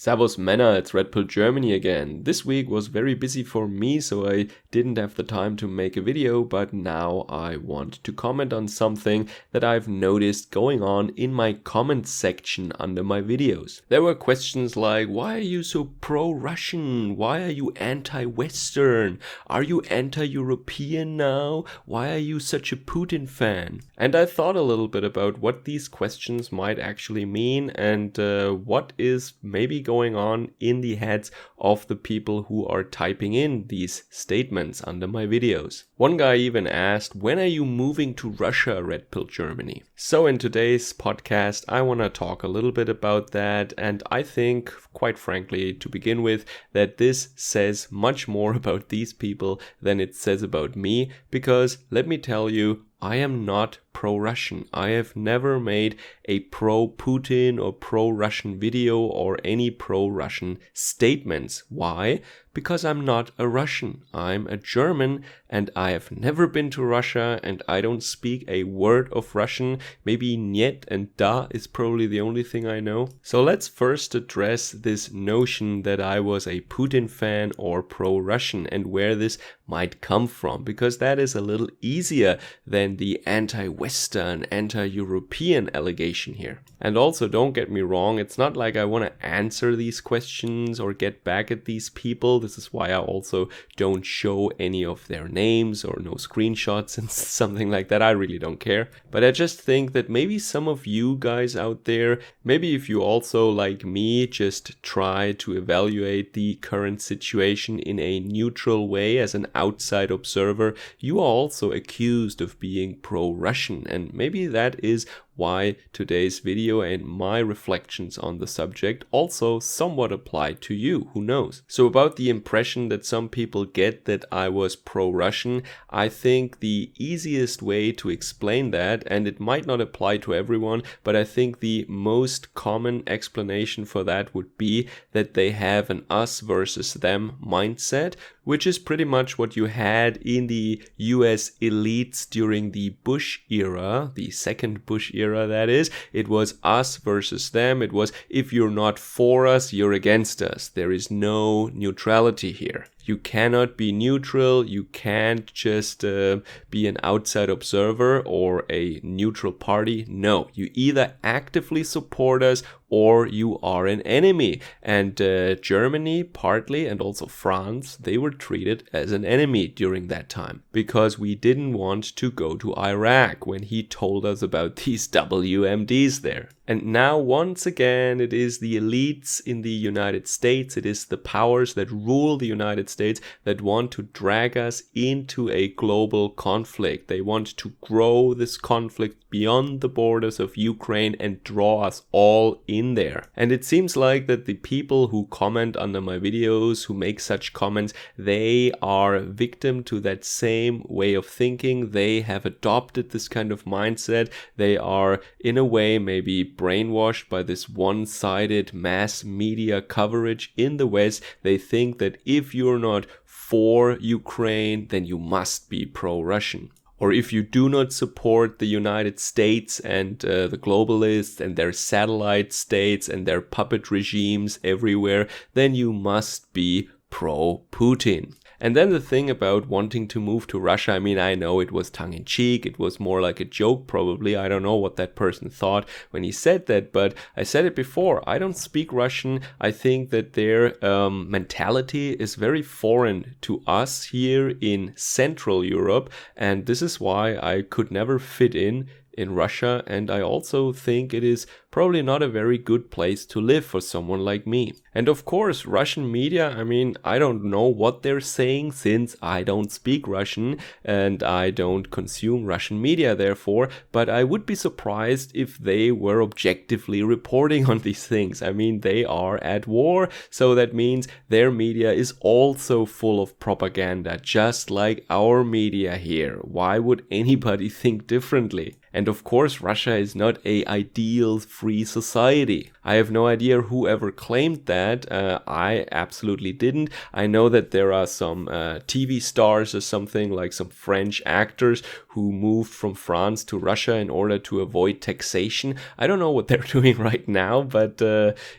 Servus Männer, it's Red Pill Germany again. This week was very busy for me, so I didn't have the time to make a video, but now I want to comment on something that I've noticed going on in my comment section under my videos. There were questions like, why are you so pro-Russian? Why are you anti-Western? Are you anti-European now? Why are you such a Putin fan? And I thought a little bit about what these questions might actually mean and what is maybe going on in the heads of the people who are typing in these statements under my videos. One guy even asked, when are you moving to Russia, Red Pill Germany? So in today's podcast, I want to talk a little bit about that, and I think, quite frankly, to begin with, that this says much more about these people than it says about me, because let me tell you, I am not pro-Russian. I have never made a pro-Putin or pro-Russian video or any pro-Russian statements. Why? Because I'm not a Russian. I'm a German and I have never been to Russia and I don't speak a word of Russian. Maybe "niet" and "da" is probably the only thing I know. So let's first address this notion that I was a Putin fan or pro-Russian and where this might come from, because that is a little easier than the anti-Western, anti-European allegation here. And also, don't get me wrong, it's not like I want to answer these questions or get back at these people. This is why I also don't show any of their names or no screenshots and something like that. I really don't care. But I just think that maybe some of you guys out there, maybe if you also, like me, just try to evaluate the current situation in a neutral way as an outside observer, you are also accused of being pro-Russian, and maybe that is why today's video and my reflections on the subject also somewhat apply to you, who knows. So about the impression that some people get that I was pro-Russian, I think the easiest way to explain that, and it might not apply to everyone, but I think the most common explanation for that would be that they have an us versus them mindset, which is pretty much what you had in the US elites during the Bush era, the second Bush era that is. It was us versus them. It was, if you're not for us, you're against us. There is no neutrality here. You cannot be neutral. You can't just be an outside observer or a neutral party. No, you either actively support us or you are an enemy. And Germany, partly, and also France, they were treated as an enemy during that time because we didn't want to go to Iraq when he told us about these WMDs there. And now, once again, it is the elites in the United States, it is the powers that rule the United States that want to drag us into a global conflict. They want to grow this conflict beyond the borders of Ukraine and draw us all in there. And it seems like that the people who comment under my videos, who make such comments, they are victim to that same way of thinking. They have adopted this kind of mindset. They are, in a way, maybe brainwashed by this one-sided mass media coverage in the West. They think that if you're not for Ukraine, then you must be pro-Russian. Or if you do not support the United States and the globalists and their satellite states and their puppet regimes everywhere, then you must be pro-Putin. And then the thing about wanting to move to Russia, I mean, I know it was tongue-in-cheek, it was more like a joke probably, I don't know what that person thought when he said that, but I said it before, I don't speak Russian. I think that their mentality is very foreign to us here in Central Europe, and this is why I could never fit in Russia, and I also think it is probably not a very good place to live for someone like me. And of course, Russian media, I mean, I don't know what they're saying since I don't speak Russian and I don't consume Russian media therefore, but I would be surprised if they were objectively reporting on these things. I mean, they are at war, so that means their media is also full of propaganda, just like our media here. Why would anybody think differently? And of course, Russia is not an ideal free society. I have no idea who ever claimed that. I absolutely didn't. I know that there are some TV stars or something, like some French actors, who moved from France to Russia in order to avoid taxation. I don't know what they're doing right now, but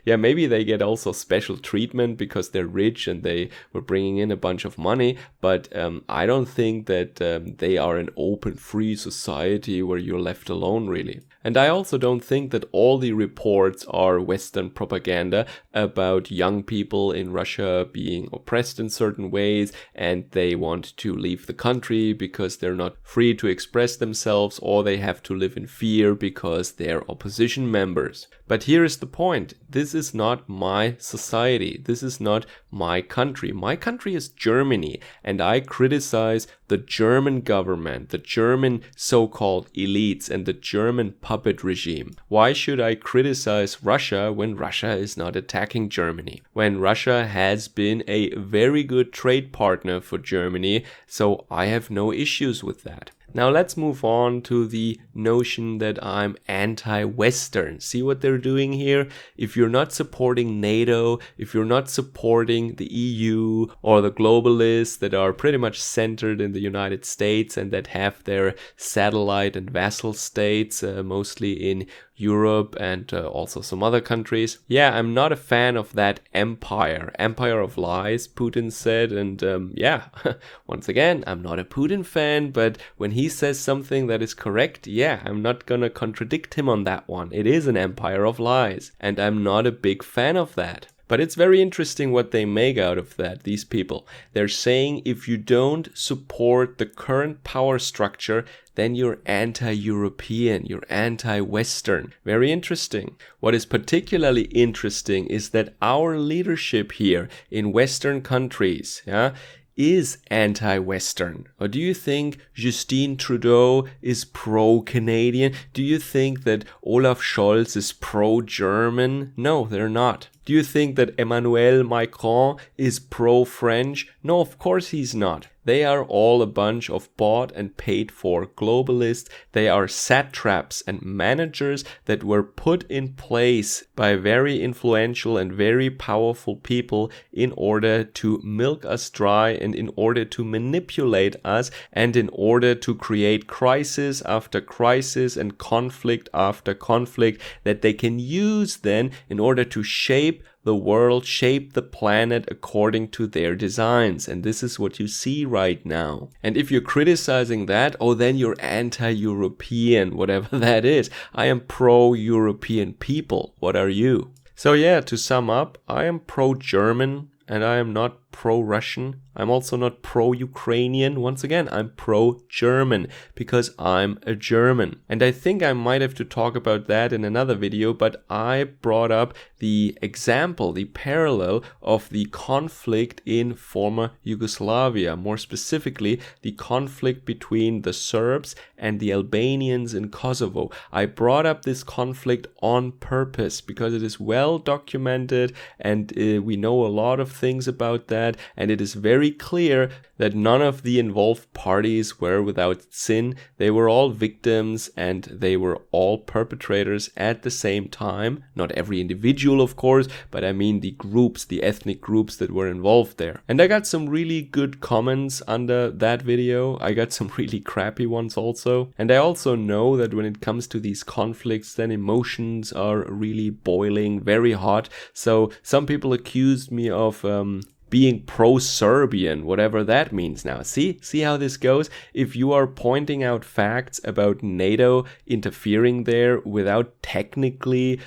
yeah, maybe they get also special treatment because they're rich and they were bringing in a bunch of money. But I don't think that they are an open, free society where you're left alone, really. And I also don't think that all the reports are Western propaganda about young people in Russia being oppressed in certain ways and they want to leave the country because they're not free to express themselves, or they have to live in fear because they're opposition members. But here is the point. This is not my society. This is not my country. My country is Germany, and I criticize the German government, the German so-called elites, and the German puppet regime. Why should I criticize Russia when Russia is not attacking Germany? When Russia has been a very good trade partner for Germany, so I have no issues with that. Now let's move on to the notion that I'm anti-Western. See what they're doing here? If you're not supporting NATO, if you're not supporting the EU or the globalists that are pretty much centered in the United States and that have their satellite and vassal states, mostly in Europe and also some other countries. Yeah, I'm not a fan of that empire of lies, Putin said. And yeah, once again, I'm not a Putin fan, but when he says something that is correct, yeah, I'm not gonna contradict him on that one. It is an empire of lies, and I'm not a big fan of that. But it's very interesting what they make out of that, these people. They're saying if you don't support the current power structure, then you're anti-European, you're anti-Western. Very interesting. What is particularly interesting is that our leadership here in Western countries, is anti-Western. Or do you think Justin Trudeau is pro-Canadian? Do you think that Olaf Scholz is pro-German? No, they're not. Do you think that Emmanuel Macron is pro-French? No, of course he's not. They are all a bunch of bought and paid for globalists. They are satraps and managers that were put in place by very influential and very powerful people in order to milk us dry and in order to manipulate us and in order to create crisis after crisis and conflict after conflict that they can use then in order to shape the world, shape the planet according to their designs. And this is what you see right now. And if you're criticizing that, oh, then you're anti-European, whatever that is. I am pro-European people. What are you? So yeah, to sum up, I am pro-German and I am not pro-Russian. I'm also not pro-Ukrainian. Once again, I'm pro-German because I'm a German. And I think I might have to talk about that in another video, but I brought up the example, the parallel of the conflict in former Yugoslavia, more specifically, the conflict between the Serbs and the Albanians in Kosovo. I brought up this conflict on purpose because it is well documented and we know a lot of things about that. And it is very clear that none of the involved parties were without sin. They were all victims and they were all perpetrators at the same time. Not every individual, of course, but I mean the groups, the ethnic groups that were involved there. And I got some really good comments under that video. I got some really crappy ones also. And I also know that when it comes to these conflicts, then emotions are really boiling, very hot. So some people accused me of being pro-Serbian, whatever that means now. See how this goes? If you are pointing out facts about NATO interfering there without technically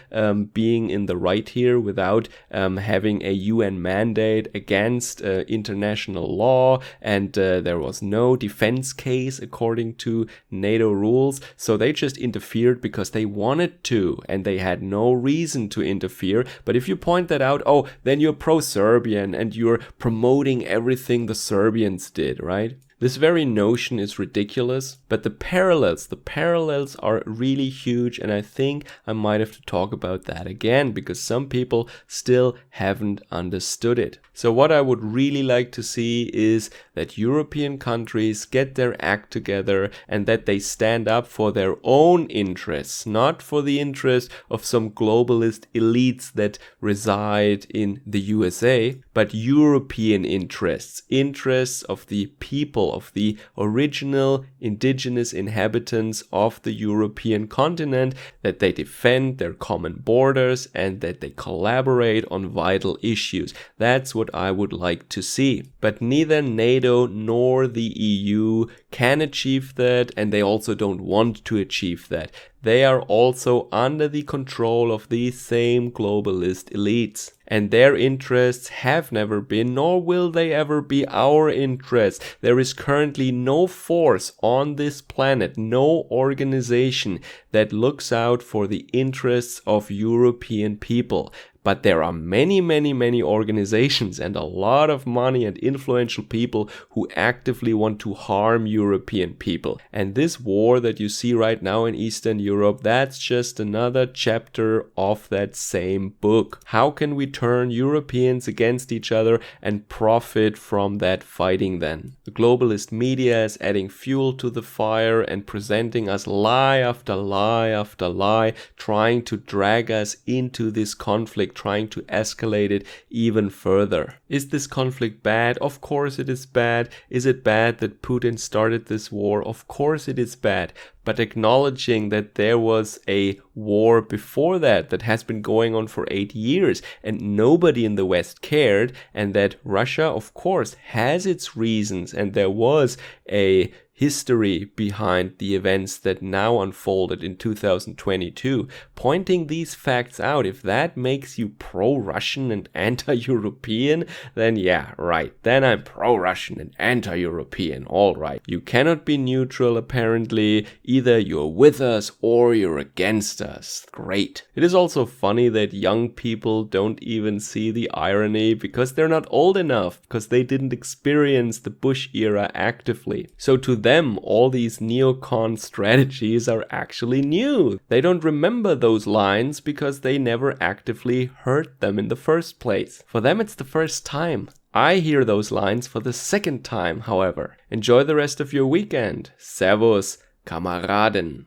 being in the right here, without having a UN mandate against international law, and there was no defense case according to NATO rules, so they just interfered because they wanted to, and they had no reason to interfere. But if you point that out, oh, then you're pro-Serbian and you're promoting everything the Serbians did, right? This very notion is ridiculous, but the parallels are really huge, and I think I might have to talk about that again because some people still haven't understood it. So what I would really like to see is that European countries get their act together and that they stand up for their own interests, not for the interests of some globalist elites that reside in the USA, but European interests of the people people, of the original indigenous inhabitants of the European continent, that they defend their common borders and that they collaborate on vital issues. That's what I would like to see. But neither NATO nor the EU can achieve that, and they also don't want to achieve that. They are also under the control of these same globalist elites. And their interests have never been, nor will they ever be, our interests. There is currently no force on this planet, no organization that looks out for the interests of European people. But there are many, many, many organizations and a lot of money and influential people who actively want to harm European people. And this war that you see right now in Eastern Europe, that's just another chapter of that same book. How can we turn Europeans against each other and profit from that fighting then? The globalist media is adding fuel to the fire and presenting us lie after lie after lie, trying to drag us into this conflict, trying to escalate it even further. Is this conflict bad? Of course it is bad. Is it bad that Putin started this war? Of course it is bad. But acknowledging that there was a war before that has been going on for 8 years and nobody in the West cared, and that Russia, of course, has its reasons, and there was a history behind the events that now unfolded in 2022. Pointing these facts out, if that makes you pro-Russian and anti-European, then yeah, right, then I'm pro-Russian and anti-European, alright. You cannot be neutral apparently, either you're with us or you're against us. Great. It is also funny that young people don't even see the irony because they're not old enough, because they didn't experience the Bush era actively. So to them, all these neocon strategies are actually new. They don't remember those lines because they never actively heard them in the first place. For them, it's the first time. I hear those lines for the second time, however. Enjoy the rest of your weekend. Servus, Kameraden.